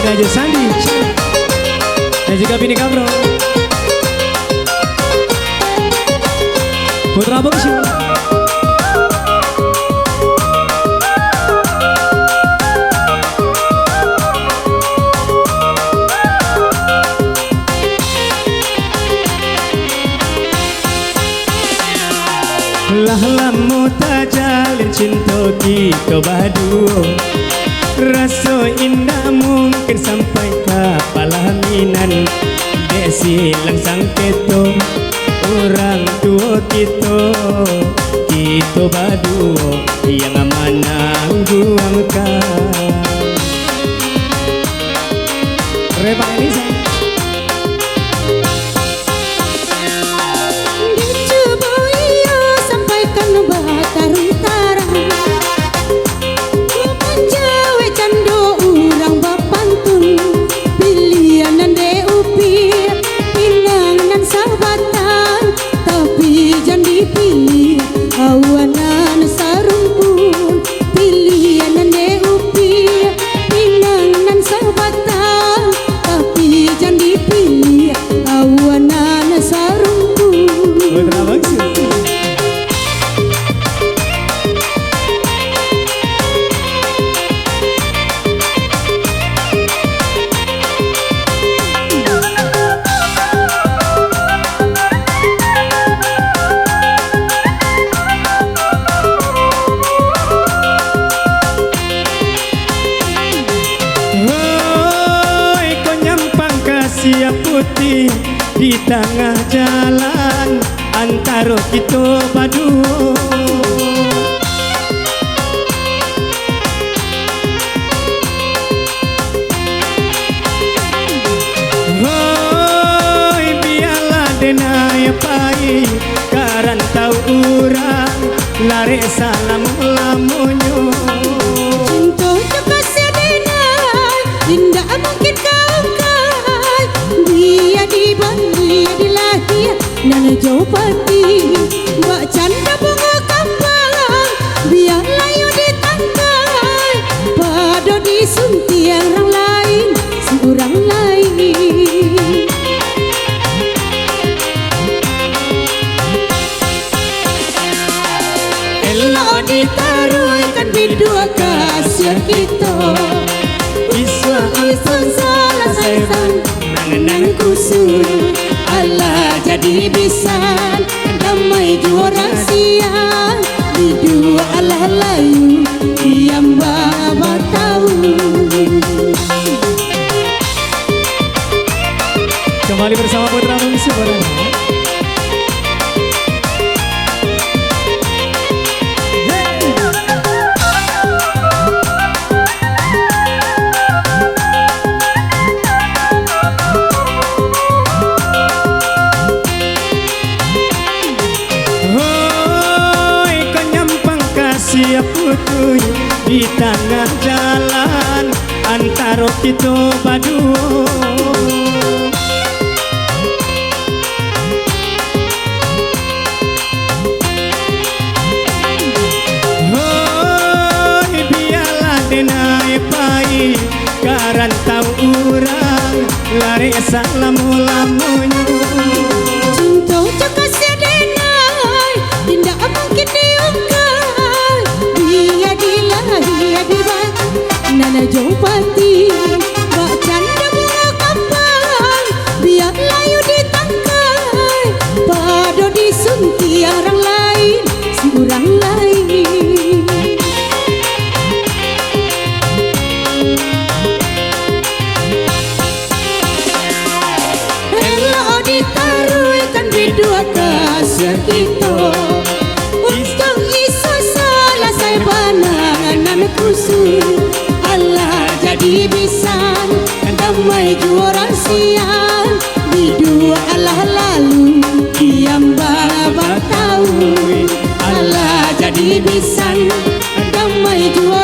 ada Jo Sandi dan juga Bini Kamro, Putra Bungsu. Lah lamu tak jalin cinta kita berdua, rasa indah mungkin sampai ke palaminan. Desi langsang keto orang tua kita berdua yang amanah guangkan. Reba Elisa. Siap putih di tengah jalan antara kita berdua. Hoi biarlah denai pai karan tahu urang lare salam lamunyo. Cinta juga sedenai indah mungkin kau dia dibanding dilahir dan jauh pati buat canda bunga kampang biar layu ditangkai pada disunti orang lain seorang lain. Elok ditaruhkan bidua kasih kita Iswa salah sayang nangan kusur Allah jadi bisan damai juara siang hidup Allah layu yang baba tahu. Kembali bersama Putra Bungsu. Siap putih di tengah jalan antara kita berdua. Hoi biarlah denai pai karan tahu urang lari salam lamunyo. Cinta juga sedenai tidak mungkin diungkap dia diban nana jauh pati bak canda bunga kampang biar layu ditangkai pada disunti orang lain si orang lain. Elok ditaruhkan bidua kasih kita untung iso salah saya panangan kusur Allah jadi bisan damai juara siang hidup Allah lalu diam baba tahu Allah jadi bisan damai juara